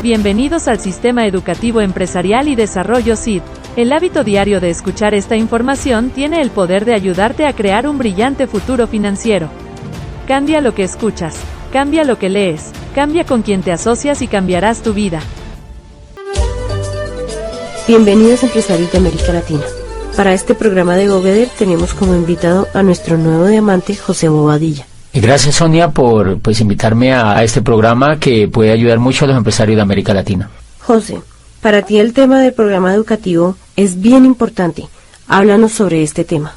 Bienvenidos al Sistema Educativo Empresarial y Desarrollo SID. El hábito diario de escuchar esta información tiene el poder de ayudarte a crear un brillante futuro financiero. Cambia lo que escuchas, cambia lo que lees, cambia con quien te asocias y cambiarás tu vida. Bienvenidos empresarios de América Latina. Para este programa de GoGether tenemos como invitado a nuestro nuevo diamante, José Bobadilla. Gracias, Sonia, por invitarme a este programa que puede ayudar mucho a los empresarios de América Latina. José, para ti el tema del programa educativo es bien importante. Háblanos sobre este tema.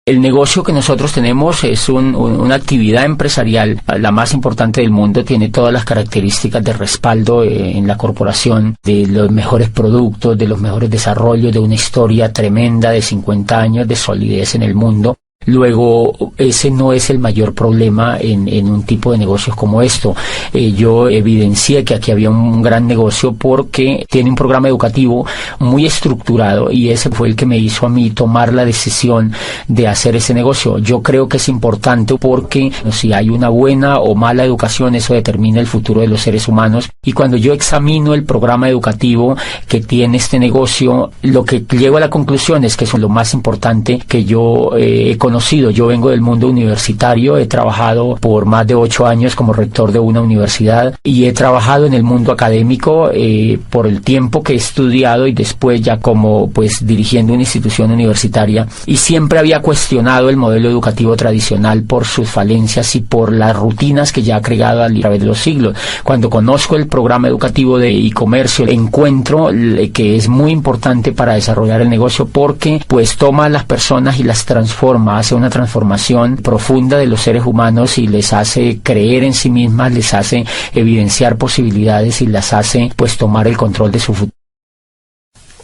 El negocio que nosotros tenemos es una actividad empresarial, la más importante del mundo, tiene todas las características de respaldo en la corporación, de los mejores productos, de los mejores desarrollos, de una historia tremenda de 50 años de solidez en el mundo. Luego, ese no es el mayor problema en un tipo de negocios como esto. Yo evidencié que aquí había un gran negocio porque tiene un programa educativo muy estructurado y ese fue el que me hizo a mí tomar la decisión de hacer ese negocio. Yo creo que es importante porque si hay una buena o mala educación, eso determina el futuro de los seres humanos. Y cuando yo examino el programa educativo que tiene este negocio, lo que llego a la conclusión es que eso es lo más importante que yo he conocido. Yo vengo del mundo universitario, he trabajado por más de 8 años como rector de una universidad y he trabajado en el mundo académico por el tiempo que he estudiado y después ya como dirigiendo una institución universitaria, y siempre había cuestionado el modelo educativo tradicional por sus falencias y por las rutinas que ya ha creado a través de los siglos. Cuando conozco el programa educativo de e-comercio, encuentro que es muy importante para desarrollar el negocio porque toma a las personas y las transforma, hace una transformación profunda de los seres humanos y les hace creer en sí mismas, les hace evidenciar posibilidades y las hace tomar el control de su futuro.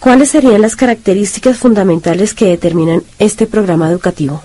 ¿Cuáles serían las características fundamentales que determinan este programa educativo?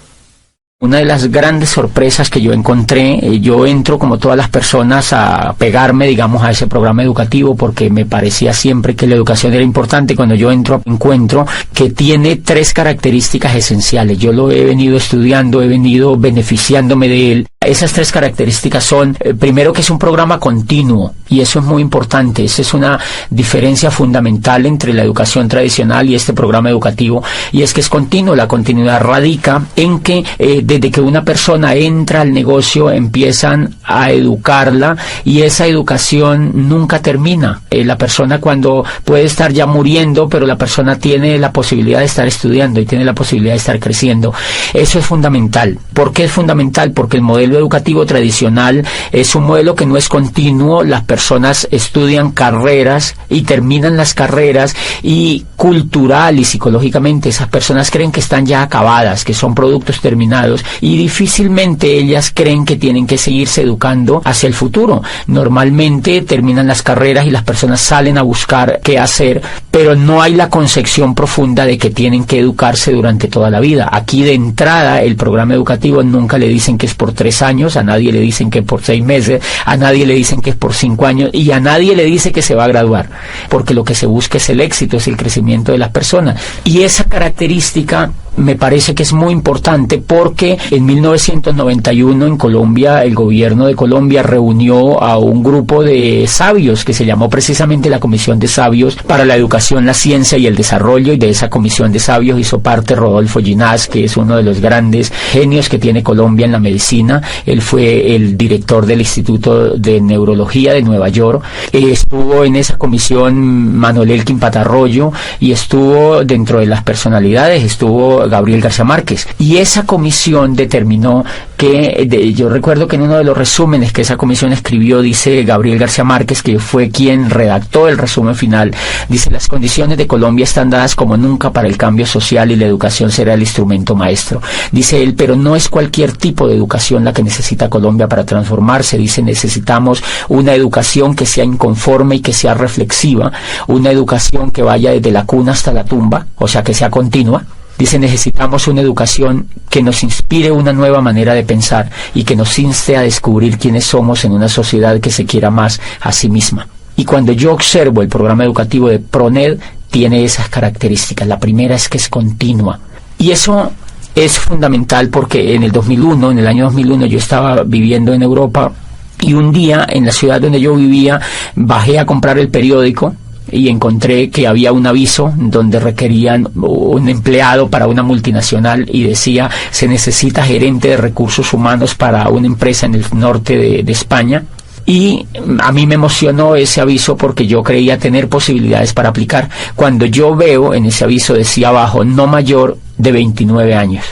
Una de las grandes sorpresas que yo encontré, yo entro como todas las personas a pegarme, a ese programa educativo porque me parecía siempre que la educación era importante. Cuando yo encuentro que tiene 3 características esenciales. Yo lo he venido estudiando, he venido beneficiándome de él. Esas 3 características son, primero, que es un programa continuo, y eso es muy importante. Esa es una diferencia fundamental entre la educación tradicional y este programa educativo, y es que es continuo. La continuidad radica en que desde que una persona entra al negocio empiezan a educarla y esa educación nunca termina. La persona cuando puede estar ya muriendo, pero la persona tiene la posibilidad de estar estudiando y tiene la posibilidad de estar creciendo. Eso es fundamental. ¿Por qué es fundamental? Porque el modelo educativo tradicional es un modelo que no es continuo. Las personas estudian carreras y terminan las carreras, y cultural y psicológicamente esas personas creen que están ya acabadas, que son productos terminados, y difícilmente ellas creen que tienen que seguirse educando hacia el futuro. Normalmente terminan las carreras y las personas salen a buscar qué hacer, pero no hay la concepción profunda de que tienen que educarse durante toda la vida. Aquí de entrada el programa educativo nunca le dicen que es por 3 años, a nadie le dicen que es por 6 meses, a nadie le dicen que es por 5 años y a nadie le dice que se va a graduar, porque lo que se busca es el éxito, es el crecimiento de las personas. Y esa característica me parece que es muy importante porque en 1991 en Colombia, el gobierno de Colombia reunió a un grupo de sabios que se llamó precisamente la Comisión de Sabios para la Educación, la Ciencia y el Desarrollo, y de esa Comisión de Sabios hizo parte Rodolfo Ginás, que es uno de los grandes genios que tiene Colombia en la medicina. Él fue el director del Instituto de Neurología de Nueva York. Estuvo en esa comisión Manuel Elkin Patarroyo, y estuvo dentro de las personalidades, estuvo Gabriel García Márquez, y esa comisión determinó que, yo recuerdo que en uno de los resúmenes que esa comisión escribió, dice Gabriel García Márquez, que fue quien redactó el resumen final, dice: las condiciones de Colombia están dadas como nunca para el cambio social y la educación será el instrumento maestro. Dice él, pero no es cualquier tipo de educación la que necesita Colombia para transformarse. Dice, necesitamos una educación que sea inconforme y que sea reflexiva, una educación que vaya desde la cuna hasta la tumba, o sea, que sea continua. Dice, necesitamos una educación que nos inspire una nueva manera de pensar y que nos inste a descubrir quiénes somos en una sociedad que se quiera más a sí misma. Y cuando yo observo el programa educativo de PRONED, tiene esas características. La primera es que es continua. Y eso es fundamental porque en el año 2001, yo estaba viviendo en Europa Y un día en la ciudad donde yo vivía bajé a comprar el periódico y encontré que había un aviso donde requerían un empleado para una multinacional y decía: se necesita gerente de recursos humanos para una empresa en el norte de España. Y a mí me emocionó ese aviso porque yo creía tener posibilidades para aplicar. Cuando yo veo en ese aviso decía abajo: no mayor de 29 años.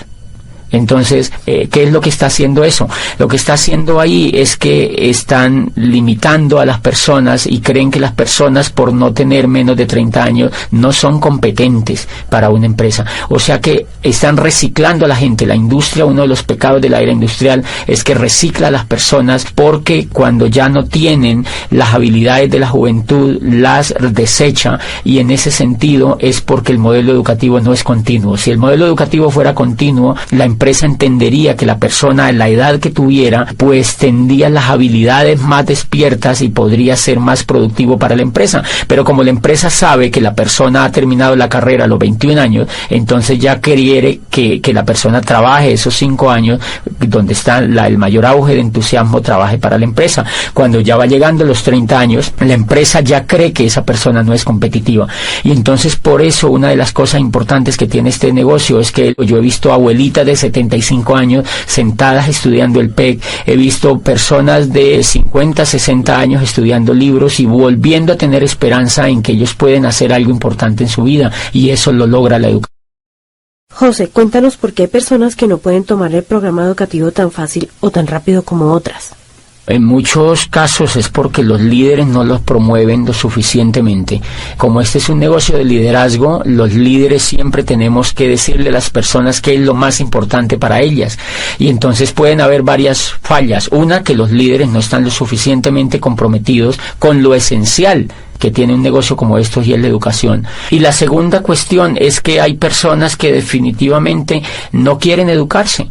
Entonces, ¿qué es lo que está haciendo eso? Lo que está haciendo ahí es que están limitando a las personas y creen que las personas, por no tener menos de 30 años, no son competentes para una empresa. O sea que están reciclando a la gente. La industria, uno de los pecados de la era industrial es que recicla a las personas, porque cuando ya no tienen las habilidades de la juventud, las desecha, y en ese sentido es porque el modelo educativo no es continuo. Si el modelo educativo fuera continuo, la empresa entendería que la persona, en la edad que tuviera, pues tendría las habilidades más despiertas y podría ser más productivo para la empresa. Pero como la empresa sabe que la persona ha terminado la carrera a los 21 años, entonces ya quiere que la persona trabaje esos 5 años, donde está el mayor auge de entusiasmo, trabaje para la empresa. Cuando ya va llegando a los 30 años, la empresa ya cree que esa persona no es competitiva. Y entonces por eso una de las cosas importantes que tiene este negocio es que yo he visto abuelitas de 75 años sentadas estudiando el PEC, he visto personas de 50, 60 años estudiando libros y volviendo a tener esperanza en que ellos pueden hacer algo importante en su vida, y eso lo logra la educación. José, cuéntanos por qué hay personas que no pueden tomar el programa educativo tan fácil o tan rápido como otras. En muchos casos es porque los líderes no los promueven lo suficientemente. Como este es un negocio de liderazgo, los líderes siempre tenemos que decirle a las personas qué es lo más importante para ellas. Y entonces pueden haber varias fallas. Una, que los líderes no están lo suficientemente comprometidos con lo esencial que tiene un negocio como estos, y es la educación. Y la segunda cuestión es que hay personas que definitivamente no quieren educarse,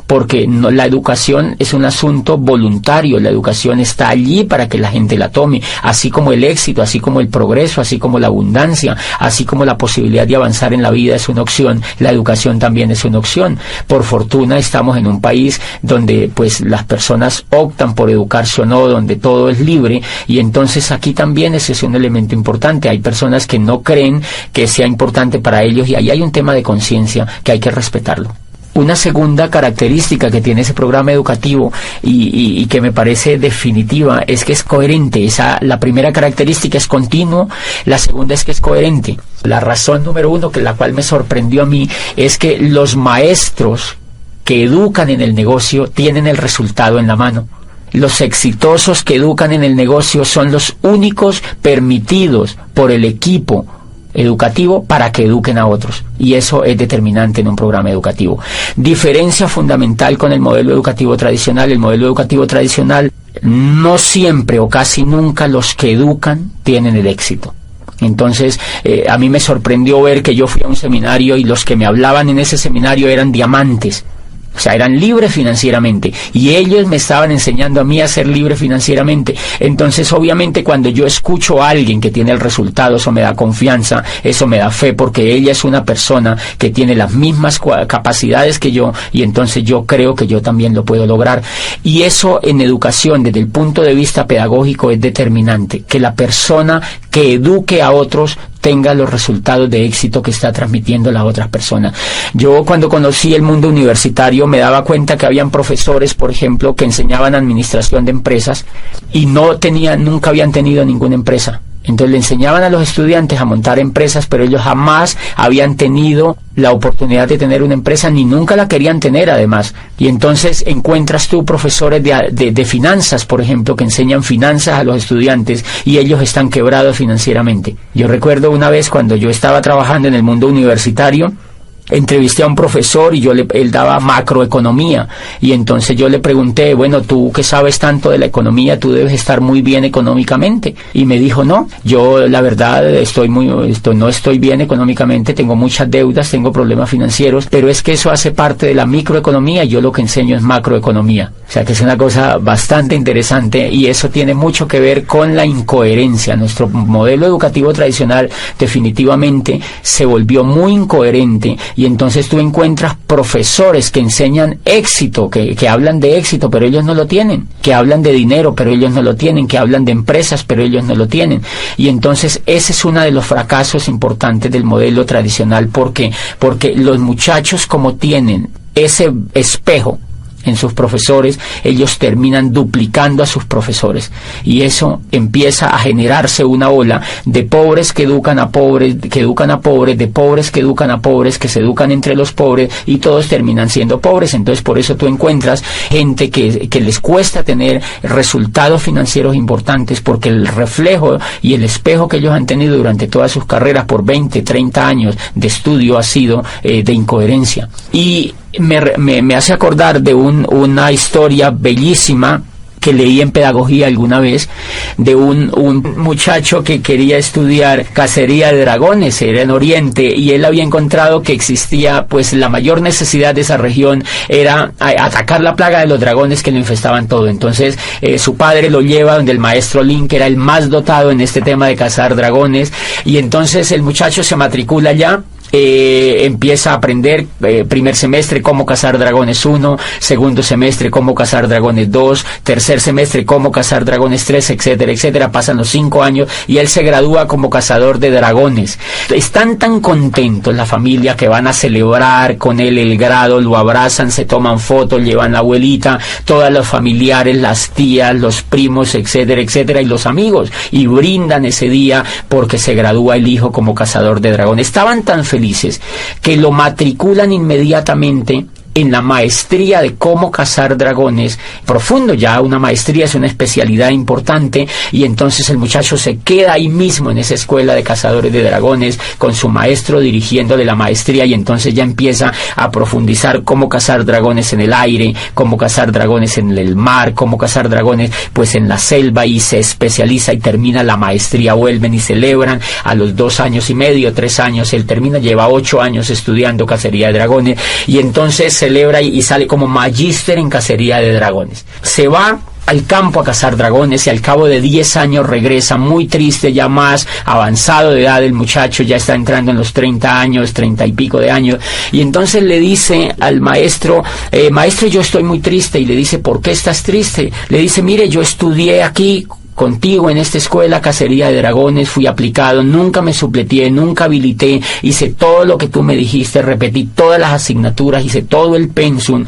porque la educación es un asunto voluntario. La educación está allí para que la gente la tome, así como el éxito, así como el progreso, así como la abundancia, así como la posibilidad de avanzar en la vida es una opción, la educación también es una opción. Por fortuna estamos en un país donde pues las personas optan por educarse o no, donde todo es libre, y entonces aquí también ese es un elemento importante. Hay personas que no creen que sea importante para ellos, y ahí hay un tema de conciencia que hay que respetarlo. Una segunda característica que tiene ese programa educativo y que me parece definitiva es que es coherente. La primera característica es continuo, la segunda es que es coherente. La razón número uno, la cual me sorprendió a mí, es que los maestros que educan en el negocio tienen el resultado en la mano. Los exitosos que educan en el negocio son los únicos permitidos por el equipo educativo para que eduquen a otros, y eso es determinante en un programa educativo. Diferencia fundamental con el modelo educativo tradicional. El modelo educativo tradicional, no siempre o casi nunca los que educan tienen el éxito. Entonces, a mí me sorprendió ver que yo fui a un seminario y los que me hablaban en ese seminario eran diamantes. O sea, eran libres financieramente, y ellos me estaban enseñando a mí a ser libre financieramente. Entonces, obviamente, cuando yo escucho a alguien que tiene el resultado, eso me da confianza, eso me da fe, porque ella es una persona que tiene las mismas capacidades que yo, y entonces yo creo que yo también lo puedo lograr. Y eso en educación, desde el punto de vista pedagógico, es determinante, que la persona que eduque a otros tenga los resultados de éxito que está transmitiendo a las otras personas. Yo, cuando conocí el mundo universitario, me daba cuenta que habían profesores, por ejemplo, que enseñaban administración de empresas y nunca habían tenido ninguna empresa. Entonces le enseñaban a los estudiantes a montar empresas, pero ellos jamás habían tenido la oportunidad de tener una empresa, ni nunca la querían tener además. Y entonces encuentras tú profesores de finanzas, por ejemplo, que enseñan finanzas a los estudiantes y ellos están quebrados financieramente. Yo recuerdo una vez cuando yo estaba trabajando en el mundo universitario, entrevisté a un profesor y él daba macroeconomía, y entonces yo le pregunté: bueno, tú que sabes tanto de la economía, tú debes estar muy bien económicamente. Y me dijo: no, yo la verdad no estoy bien económicamente, tengo muchas deudas, tengo problemas financieros, pero es que eso hace parte de la microeconomía y yo lo que enseño es macroeconomía. O sea que es una cosa bastante interesante y eso tiene mucho que ver con la incoherencia. Nuestro modelo educativo tradicional definitivamente se volvió muy incoherente y entonces tú encuentras profesores que enseñan éxito, que hablan de éxito pero ellos no lo tienen, que hablan de dinero pero ellos no lo tienen, que hablan de empresas pero ellos no lo tienen. Y entonces ese es uno de los fracasos importantes del modelo tradicional. Porque los muchachos, como tienen ese espejo en sus profesores, ellos terminan duplicando a sus profesores y eso empieza a generarse una ola de pobres que educan a pobres, de pobres que educan a pobres, que se educan entre los pobres y todos terminan siendo pobres. Entonces por eso tú encuentras gente que les cuesta tener resultados financieros importantes, porque el reflejo y el espejo que ellos han tenido durante todas sus carreras por 20, 30 años de estudio ha sido de incoherencia. Y me hace acordar de una historia bellísima que leí en pedagogía alguna vez, de un muchacho que quería estudiar cacería de dragones, era en Oriente, y él había encontrado que existía, pues la mayor necesidad de esa región era atacar la plaga de los dragones que lo infestaban todo. Entonces su padre lo lleva donde el maestro Lin, que era el más dotado en este tema de cazar dragones, y entonces el muchacho se matricula allá. Empieza a aprender primer semestre cómo cazar dragones 1, segundo semestre cómo cazar dragones 2, tercer semestre cómo cazar dragones 3, etcétera, etcétera. Pasan los 5 años y él se gradúa como cazador de dragones. Están tan contentos la familia que van a celebrar con él el grado, lo abrazan, se toman fotos, llevan la abuelita, todos los familiares, las tías, los primos, etcétera, etcétera, y los amigos, y brindan ese día porque se gradúa el hijo como cazador de dragones. Estaban tan felices que lo matriculan inmediatamente en la maestría de cómo cazar dragones, profundo ya, una maestría es una especialidad importante, y entonces el muchacho se queda ahí mismo en esa escuela de cazadores de dragones con su maestro dirigiéndole la maestría, y entonces ya empieza a profundizar cómo cazar dragones en el aire, cómo cazar dragones en el mar, cómo cazar dragones pues en la selva, y se especializa y termina la maestría. Vuelven y celebran a los 2 años y medio, 3 años, él termina, lleva 8 años estudiando cacería de dragones, y entonces celebra y sale como magíster en cacería de dragones. Se va al campo a cazar dragones y al cabo de 10 años regresa muy triste, ya más avanzado de edad. El muchacho ya está entrando en los 30 años, 30 y pico de años, y entonces le dice al maestro, maestro, yo estoy muy triste. Y le dice, ¿por qué estás triste? Le dice, mire, yo estudié aquí contigo en esta escuela cacería de dragones, fui aplicado, nunca me supleteé, nunca habilité, hice todo lo que tú me dijiste, repetí todas las asignaturas, hice todo el pensum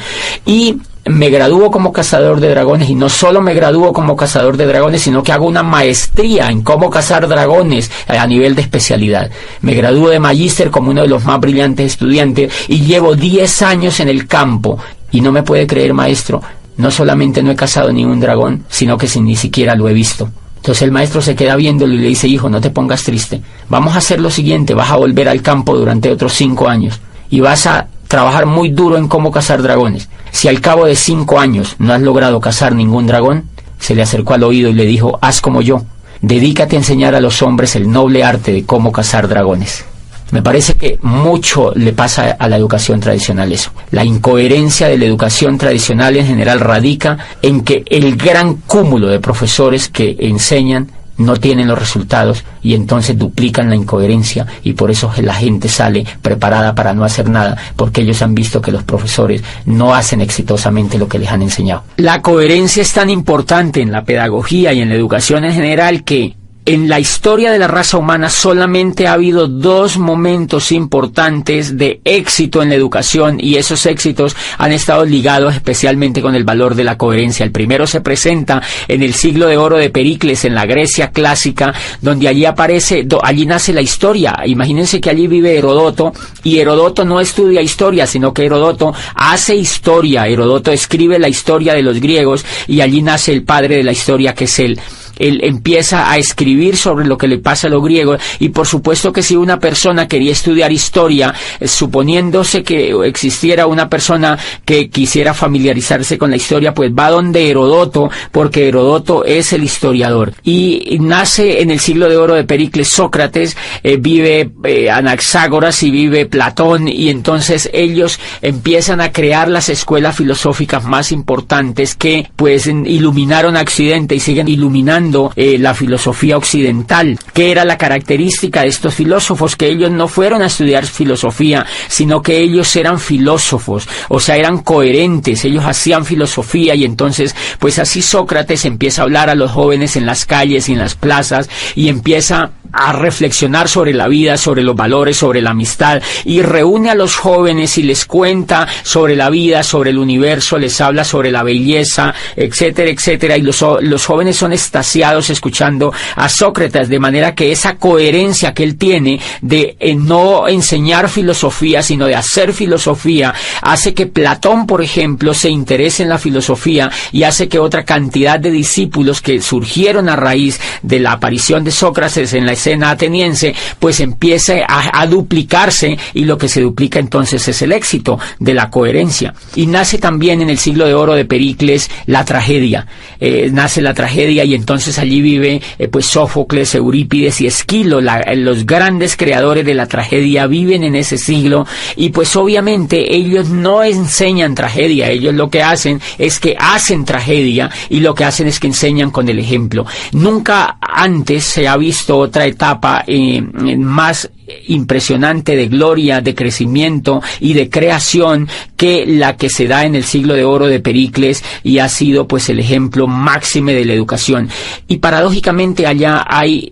y me gradúo como cazador de dragones, y no solo me gradúo como cazador de dragones, sino que hago una maestría en cómo cazar dragones a nivel de especialidad. Me gradúo de magíster como uno de los más brillantes estudiantes y llevo 10 años en el campo. Y no me puede creer, maestro, no solamente no he cazado ni un dragón, sino que ni siquiera lo he visto. Entonces el maestro se queda viéndolo y le dice, hijo, no te pongas triste. Vamos a hacer lo siguiente, vas a volver al campo durante otros 5 años y vas a trabajar muy duro en cómo cazar dragones. Si al cabo de 5 años no has logrado cazar ningún dragón, se le acercó al oído y le dijo, haz como yo, dedícate a enseñar a los hombres el noble arte de cómo cazar dragones. Me parece que mucho le pasa a la educación tradicional eso. La incoherencia de la educación tradicional en general radica en que el gran cúmulo de profesores que enseñan no tienen los resultados y entonces duplican la incoherencia, y por eso la gente sale preparada para no hacer nada, porque ellos han visto que los profesores no hacen exitosamente lo que les han enseñado. La coherencia es tan importante en la pedagogía y en la educación en general que en la historia de la raza humana solamente ha habido 2 momentos importantes de éxito en la educación, y esos éxitos han estado ligados especialmente con el valor de la coherencia. El primero se presenta en el siglo de oro de Pericles, en la Grecia clásica, donde allí nace la historia. Imagínense que allí vive Herodoto, y Herodoto no estudia historia, sino que Herodoto hace historia. Herodoto escribe la historia de los griegos, y allí nace el padre de la historia, que es él. él empieza a escribir sobre lo que le pasa a los griegos, y por supuesto que si una persona quería estudiar historia, suponiéndose que existiera una persona que quisiera familiarizarse con la historia, pues va donde Heródoto, porque Heródoto es el historiador. Y nace en el siglo de oro de Pericles Sócrates, vive Anaxágoras y vive Platón, y entonces ellos empiezan a crear las escuelas filosóficas más importantes que pues iluminaron a Occidente y siguen iluminando la filosofía occidental. ¿Qué era la característica de estos filósofos? Que ellos no fueron a estudiar filosofía, sino que ellos eran filósofos, o sea, eran coherentes, ellos hacían filosofía, y entonces pues así Sócrates empieza a hablar a los jóvenes en las calles y en las plazas, y empieza a reflexionar sobre la vida, sobre los valores, sobre la amistad, y reúne a los jóvenes y les cuenta sobre la vida, sobre el universo, les habla sobre la belleza, etcétera, etcétera, y los jóvenes son extasiados escuchando a Sócrates, de manera que esa coherencia que él tiene de no enseñar filosofía, sino de hacer filosofía, hace que Platón, por ejemplo, se interese en la filosofía, y hace que otra cantidad de discípulos que surgieron a raíz de la aparición de Sócrates en la escena ateniense, pues empiece a duplicarse, y lo que se duplica entonces es el éxito de la coherencia. Y nace también en el siglo de oro de Pericles la tragedia. Nace la tragedia, y entonces allí vive pues Sófocles, Eurípides y Esquilo, los grandes creadores de la tragedia viven en ese siglo, y pues obviamente ellos no enseñan tragedia, ellos lo que hacen es que hacen tragedia, y lo que hacen es que enseñan con el ejemplo. Nunca antes se ha visto otra etapa más impresionante de gloria, de crecimiento y de creación que la que se da en el siglo de oro de Pericles, y ha sido pues el ejemplo máximo de la educación. Y paradójicamente allá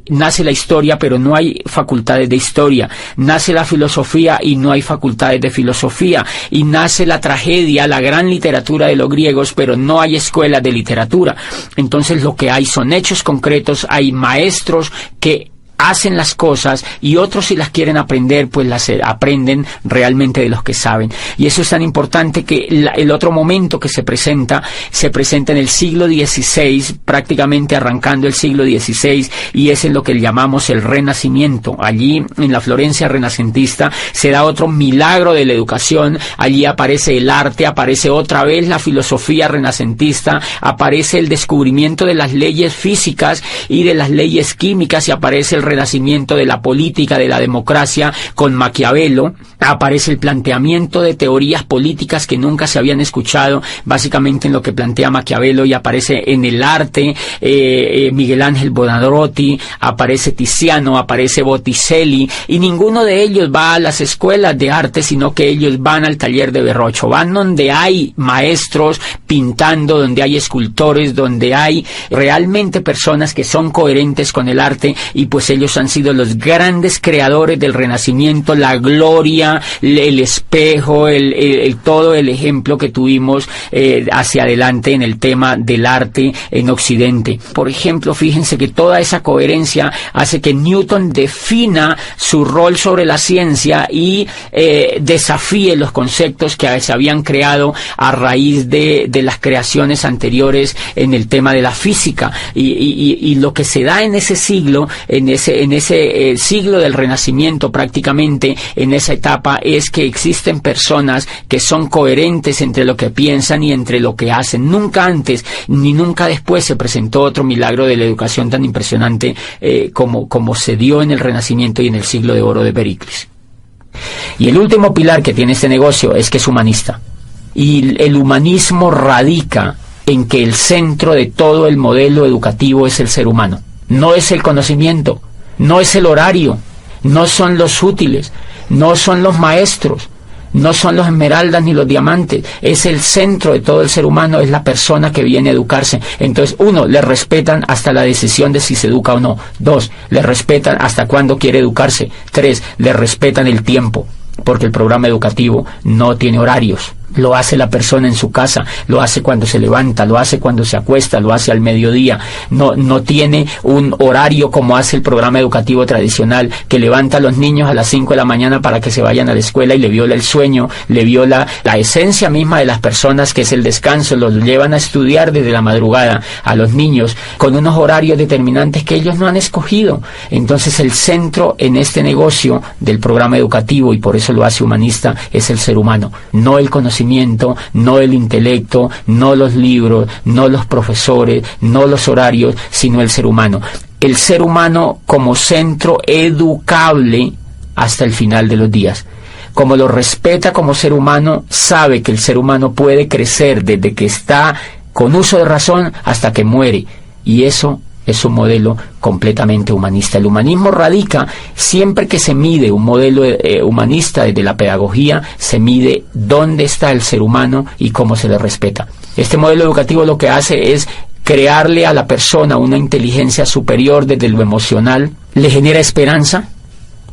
nace la historia, pero no hay facultades de historia, nace la filosofía y no hay facultades de filosofía, y nace la tragedia, la gran literatura de los griegos, pero no hay escuelas de literatura. Entonces lo que hay son hechos concretos, hay maestros que hacen las cosas, y otros, si las quieren aprender, pues las aprenden realmente de los que saben. Y eso es tan importante que el otro momento que se presenta en el siglo XVI, prácticamente arrancando el siglo XVI, y es en lo que llamamos el Renacimiento. Allí, en la Florencia renacentista, se da otro milagro de la educación. Allí aparece el arte, aparece otra vez la filosofía renacentista, aparece el descubrimiento de las leyes físicas y de las leyes químicas, y aparece el renacimiento de la política, de la democracia con Maquiavelo. Aparece el planteamiento de teorías políticas que nunca se habían escuchado, básicamente en lo que plantea Maquiavelo, y aparece en el arte Miguel Ángel Buonarroti, aparece Tiziano, aparece Botticelli, y ninguno de ellos va a las escuelas de arte, sino que ellos van al taller de Verrocchio, van donde hay maestros pintando, donde hay escultores, donde hay realmente personas que son coherentes con el arte, y pues ellos han sido los grandes creadores del Renacimiento, la gloria, el espejo, todo el ejemplo que tuvimos hacia adelante en el tema del arte en Occidente. Por ejemplo, fíjense que toda esa coherencia hace que Newton defina su rol sobre la ciencia y desafíe los conceptos que se habían creado a raíz de las creaciones anteriores en el tema de la física. Y lo que se da en ese siglo, en ese siglo del Renacimiento, prácticamente en esa etapa, es que existen personas que son coherentes entre lo que piensan y entre lo que hacen. Nunca antes ni nunca después se presentó otro milagro de la educación tan impresionante como se dio en el Renacimiento y en el siglo de oro de Pericles. Y el último pilar que tiene este negocio es que es humanista, y el humanismo radica en que el centro de todo el modelo educativo es el ser humano. No es el conocimiento, no es el horario, no son los útiles, no son los maestros, no son los esmeraldas ni los diamantes, es el centro de todo el ser humano, es la persona que viene a educarse. Entonces, 1, le respetan hasta la decisión de si se educa o no. 2, le respetan hasta cuándo quiere educarse. 3, le respetan el tiempo, porque el programa educativo no tiene horarios. Lo hace la persona en su casa, lo hace cuando se levanta, lo hace cuando se acuesta, lo hace al mediodía. No tiene un horario como hace el programa educativo tradicional, que levanta a los niños a las 5 de la mañana para que se vayan a la escuela y le viola el sueño, le viola la esencia misma de las personas, que es el descanso. Los llevan a estudiar desde la madrugada a los niños con unos horarios determinantes que ellos no han escogido. Entonces el centro en este negocio del programa educativo, y por eso lo hace humanista, es el ser humano, no el conocimiento, no el intelecto, no los libros, no los profesores, no los horarios, sino el ser humano. El ser humano como centro educable hasta el final de los días. Como lo respeta como ser humano, sabe que el ser humano puede crecer desde que está con uso de razón hasta que muere. Y eso es un modelo completamente humanista. El humanismo radica, siempre que se mide un modelo humanista desde la pedagogía, se mide dónde está el ser humano y cómo se le respeta. Este modelo educativo lo que hace es crearle a la persona una inteligencia superior desde lo emocional, le genera esperanza,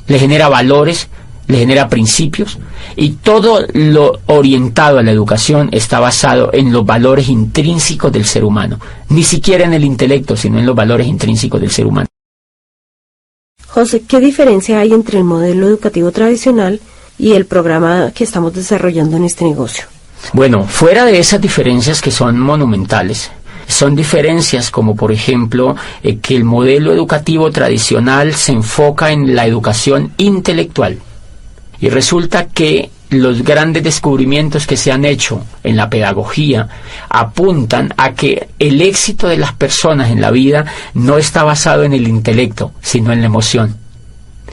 le genera valores, le genera principios, y todo lo orientado a la educación está basado en los valores intrínsecos del ser humano, ni siquiera en el intelecto, sino en los valores intrínsecos del ser humano. José, ¿qué diferencia hay entre el modelo educativo tradicional y el programa que estamos desarrollando en este negocio? Bueno, fuera de esas diferencias que son monumentales, son diferencias como, por ejemplo, que el modelo educativo tradicional se enfoca en la educación intelectual. Y resulta que los grandes descubrimientos que se han hecho en la pedagogía apuntan a que el éxito de las personas en la vida no está basado en el intelecto, sino en la emoción.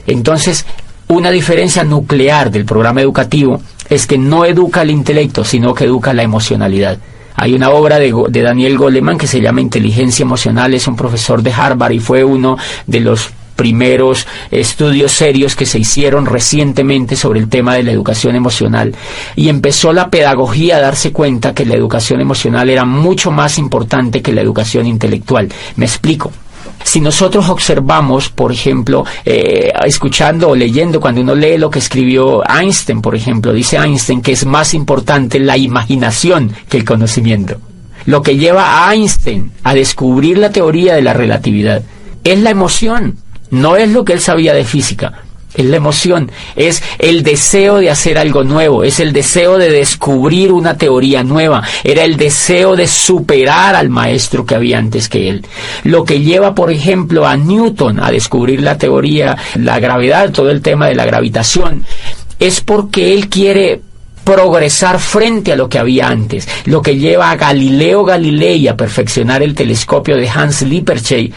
Entonces, una diferencia nuclear del programa educativo es que no educa el intelecto, sino que educa la emocionalidad. Hay una obra de Daniel Goleman que se llama Inteligencia Emocional. Es un profesor de Harvard y fue uno de los primeros estudios serios que se hicieron recientemente sobre el tema de la educación emocional, y empezó la pedagogía a darse cuenta que la educación emocional era mucho más importante que la educación intelectual. Me explico. Si nosotros observamos, por ejemplo, escuchando o leyendo, cuando uno lee lo que escribió Einstein, por ejemplo, dice Einstein que es más importante la imaginación que el conocimiento. Lo que lleva a Einstein a descubrir la teoría de la relatividad es la emoción. No es lo que él sabía de física, es la emoción, es el deseo de hacer algo nuevo, es el deseo de descubrir una teoría nueva, era el deseo de superar al maestro que había antes que él. Lo que lleva, por ejemplo, a Newton a descubrir la teoría, la gravedad, todo el tema de la gravitación, es porque él quiere progresar frente a lo que había antes. Lo que lleva a Galileo Galilei a perfeccionar el telescopio de Hans Lippershey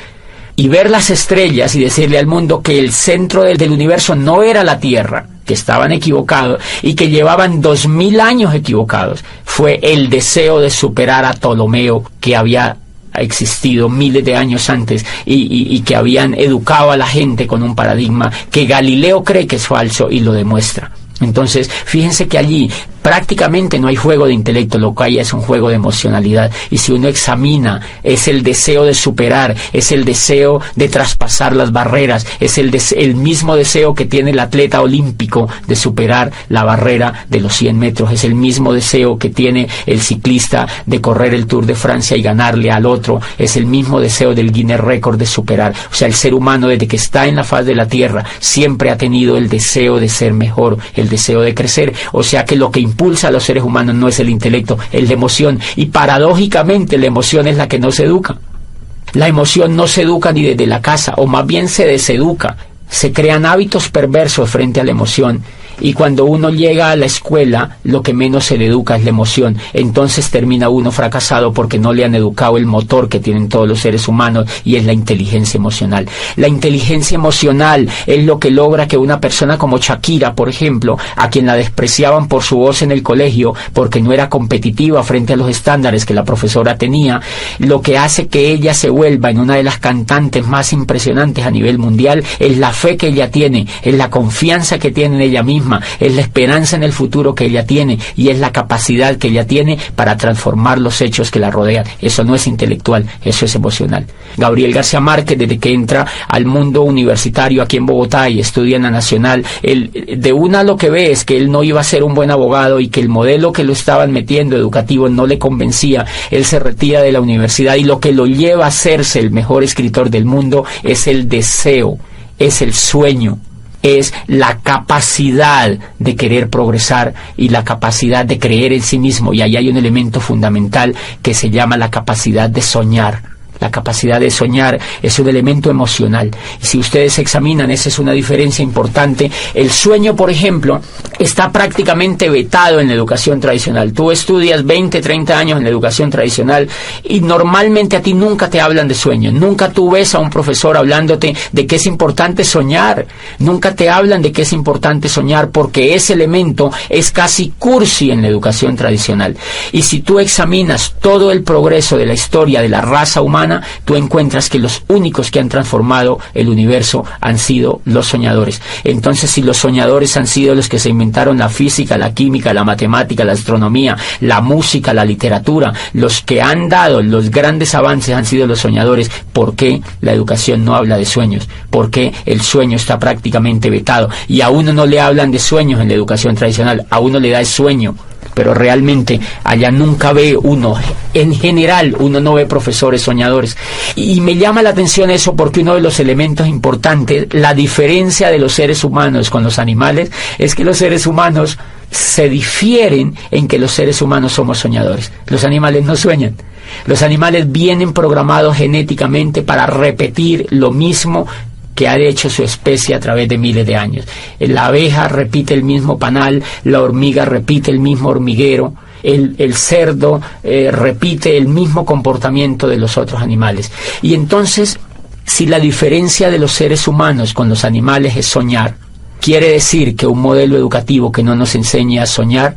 y ver las estrellas y decirle al mundo que el centro del universo no era la Tierra, que estaban equivocados y que llevaban 2000 años equivocados, fue el deseo de superar a Ptolomeo, que había existido miles de años antes y que habían educado a la gente con un paradigma que Galileo cree que es falso y lo demuestra. Entonces, fíjense que allí prácticamente no hay juego de intelecto, lo que hay es un juego de emocionalidad. Y si uno examina, es el deseo de superar, es el deseo de traspasar las barreras, es el mismo deseo que tiene el atleta olímpico de superar la barrera de los 100 metros, es el mismo deseo que tiene el ciclista de correr el Tour de Francia y ganarle al otro, es el mismo deseo del Guinness Record de superar. O sea, el ser humano desde que está en la faz de la tierra siempre ha tenido el deseo de ser mejor, el deseo de crecer. O sea que lo que impulsa a los seres humanos no es el intelecto, es la emoción, y paradójicamente la emoción es la que no se educa. La emoción no se educa ni desde la casa, o más bien se deseduca. Se crean hábitos perversos frente a la emoción, y cuando uno llega a la escuela lo que menos se le educa es la emoción. Entonces termina uno fracasado porque no le han educado el motor que tienen todos los seres humanos, y es la inteligencia emocional. La inteligencia emocional es lo que logra que una persona como Shakira, por ejemplo, a quien la despreciaban por su voz en el colegio porque no era competitiva frente a los estándares que la profesora tenía, lo que hace que ella se vuelva en una de las cantantes más impresionantes a nivel mundial es la fe que ella tiene, es la confianza que tiene en ella misma, misma, es la esperanza en el futuro que ella tiene y es la capacidad que ella tiene para transformar los hechos que la rodean. Eso no es intelectual, eso es emocional. Gabriel García Márquez, desde que entra al mundo universitario aquí en Bogotá y estudia en la Nacional, de una lo que ve es que él no iba a ser un buen abogado y que el modelo que lo estaban metiendo educativo no le convencía. Él se retira de la universidad y lo que lo lleva a hacerse el mejor escritor del mundo es el deseo, es el sueño, es la capacidad de querer progresar y la capacidad de creer en sí mismo. Y ahí hay un elemento fundamental que se llama la capacidad de soñar. La capacidad de soñar es un elemento emocional. Y si ustedes examinan, esa es una diferencia importante. El sueño, por ejemplo, está prácticamente vetado en la educación tradicional. Tú estudias 20, 30 años en la educación tradicional y normalmente a ti nunca te hablan de sueño. Nunca tú ves a un profesor hablándote de que es importante soñar. Nunca te hablan de que es importante soñar porque ese elemento es casi cursi en la educación tradicional. Y si tú examinas todo el progreso de la historia de la raza humana, tú encuentras que los únicos que han transformado el universo han sido los soñadores. Entonces, si los soñadores han sido los que se inventaron la física, la química, la matemática, la astronomía, la música, la literatura, los que han dado los grandes avances han sido los soñadores, ¿por qué la educación no habla de sueños? ¿Por qué el sueño está prácticamente vetado? Y a uno no le hablan de sueños en la educación tradicional, a uno le da el sueño, pero realmente allá nunca ve uno, en general uno no ve profesores soñadores. Y me llama la atención eso porque uno de los elementos importantes, la diferencia de los seres humanos con los animales, es que los seres humanos se difieren en que los seres humanos somos soñadores. Los animales no sueñan. Los animales vienen programados genéticamente para repetir lo mismo que ha hecho su especie a través de miles de años. La abeja repite el mismo panal, la hormiga repite el mismo hormiguero, el cerdo repite el mismo comportamiento de los otros animales. Y entonces, si la diferencia de los seres humanos con los animales es soñar, quiere decir que un modelo educativo que no nos enseña a soñar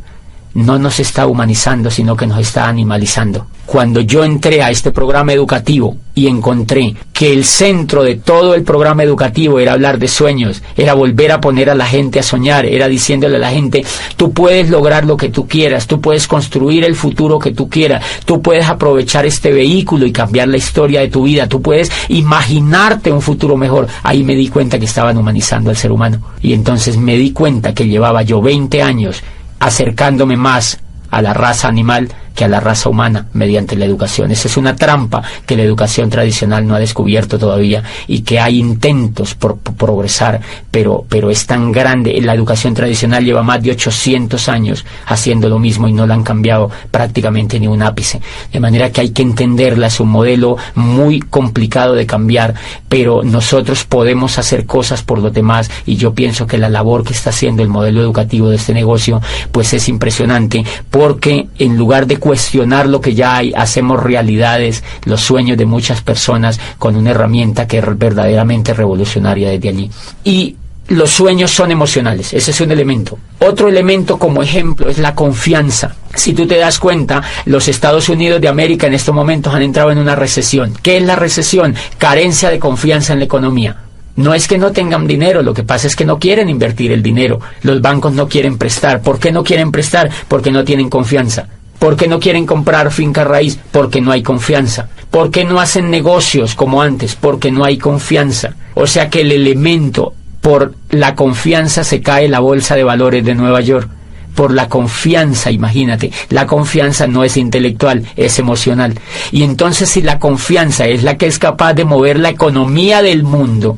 no nos está humanizando, sino que nos está animalizando. Cuando yo entré a este programa educativo y encontré que el centro de todo el programa educativo era hablar de sueños, era volver a poner a la gente a soñar, era diciéndole a la gente, tú puedes lograr lo que tú quieras, tú puedes construir el futuro que tú quieras, tú puedes aprovechar este vehículo y cambiar la historia de tu vida, tú puedes imaginarte un futuro mejor. Ahí me di cuenta que estaban humanizando al ser humano. Y entonces me di cuenta que llevaba yo 20 años acercándome más a la raza animal que a la raza humana mediante la educación. Esa es una trampa que la educación tradicional no ha descubierto todavía y que hay intentos por progresar, pero es tan grande. La educación tradicional lleva más de 800 años haciendo lo mismo y no la han cambiado prácticamente ni un ápice. De manera que hay que entenderla, es un modelo muy complicado de cambiar, pero nosotros podemos hacer cosas por los demás y yo pienso que la labor que está haciendo el modelo educativo de este negocio pues es impresionante, porque en lugar de cuestionar lo que ya hay, hacemos realidades los sueños de muchas personas con una herramienta que es verdaderamente revolucionaria desde allí. Y los sueños son emocionales, ese es un elemento. Otro elemento como ejemplo es la confianza. Si tú te das cuenta, los Estados Unidos de América en estos momentos han entrado en una recesión. ¿Qué es la recesión? Carencia de confianza en la economía. No es que no tengan dinero, lo que pasa es que no quieren invertir el dinero. Los bancos no quieren prestar. ¿Por qué no quieren prestar? Porque no tienen confianza. ¿Por qué no quieren comprar finca raíz? Porque no hay confianza. ¿Por qué no hacen negocios como antes? Porque no hay confianza. O sea que el elemento, por la confianza se cae la bolsa de valores de Nueva York. Por la confianza, imagínate, la confianza no es intelectual, es emocional. Y entonces si la confianza es la que es capaz de mover la economía del mundo,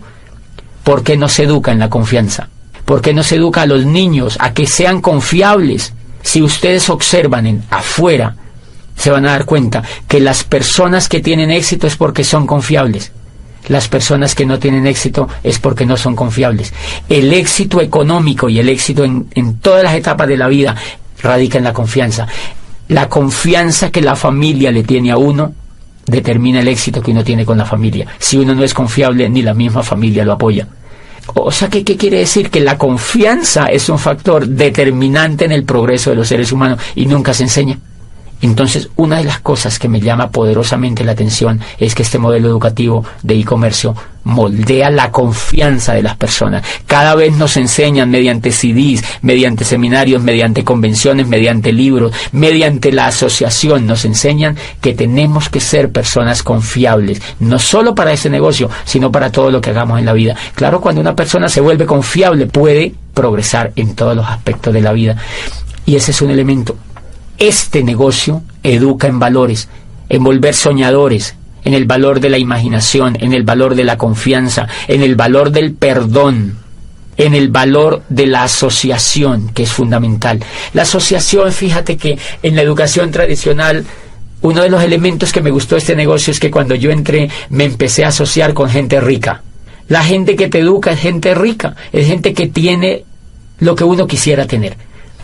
¿por qué no se educa en la confianza? ¿Por qué no se educa a los niños a que sean confiables? Si ustedes observan afuera, se van a dar cuenta que las personas que tienen éxito es porque son confiables. Las personas que no tienen éxito es porque no son confiables. El éxito económico y el éxito en todas las etapas de la vida radica en la confianza. La confianza que la familia le tiene a uno determina el éxito que uno tiene con la familia. Si uno no es confiable, ni la misma familia lo apoya. O sea, ¿qué quiere decir? Que la confianza es un factor determinante en el progreso de los seres humanos y nunca se enseña. Entonces, una de las cosas que me llama poderosamente la atención es que este modelo educativo de e-comercio moldea la confianza de las personas. Cada vez nos enseñan mediante CDs, mediante seminarios, mediante convenciones, mediante libros, mediante la asociación, nos enseñan que tenemos que ser personas confiables, no solo para ese negocio, sino para todo lo que hagamos en la vida. Claro, cuando una persona se vuelve confiable, puede progresar en todos los aspectos de la vida. Y ese es un elemento. Este negocio educa en valores, en volver soñadores, en el valor de la imaginación, en el valor de la confianza, en el valor del perdón, en el valor de la asociación, que es fundamental. La asociación, fíjate que en la educación tradicional, uno de los elementos que me gustó de este negocio es que cuando yo entré me empecé a asociar con gente rica. La gente que te educa es gente rica, es gente que tiene lo que uno quisiera tener.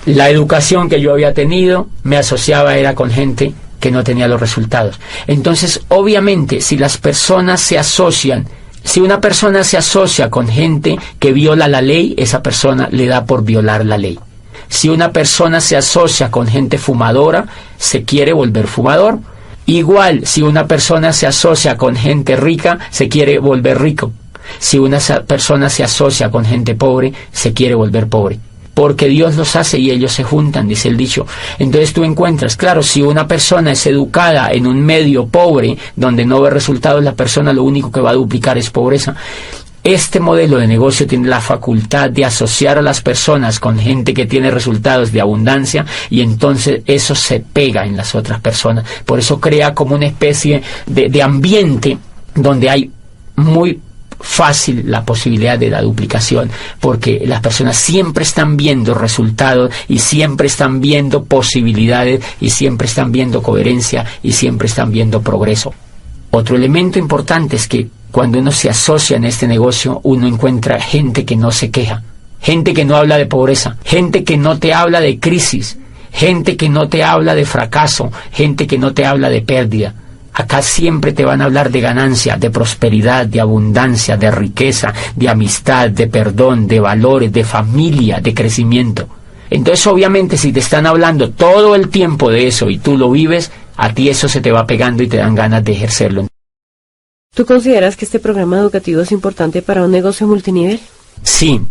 La educación que yo había tenido me asociaba era con gente que no tenía los resultados. Entonces, obviamente, si las personas se asocian, si una persona se asocia con gente que viola la ley, esa persona le da por violar la ley. Si una persona se asocia con gente fumadora, se quiere volver fumador. Igual, si una persona se asocia con gente rica, se quiere volver rico. Si una persona se asocia con gente pobre, se quiere volver pobre. Porque Dios los hace y ellos se juntan, dice el dicho. Entonces tú encuentras, claro, si una persona es educada en un medio pobre, donde no ve resultados, la persona lo único que va a duplicar es pobreza. Este modelo de negocio tiene la facultad de asociar a las personas con gente que tiene resultados de abundancia, y entonces eso se pega en las otras personas. Por eso crea como una especie de ambiente donde hay muy fácil la posibilidad de la duplicación, porque las personas siempre están viendo resultados y siempre están viendo posibilidades y siempre están viendo coherencia y siempre están viendo progreso. Otro elemento importante es que cuando uno se asocia en este negocio, uno encuentra gente que no se queja, gente que no habla de pobreza, gente que no te habla de crisis, gente que no te habla de fracaso, gente que no te habla de pérdida. Acá siempre te van a hablar de ganancia, de prosperidad, de abundancia, de riqueza, de amistad, de perdón, de valores, de familia, de crecimiento. Entonces, obviamente, si te están hablando todo el tiempo de eso y tú lo vives, a ti eso se te va pegando y te dan ganas de ejercerlo. ¿Tú consideras que este programa educativo es importante para un negocio multinivel? Sí,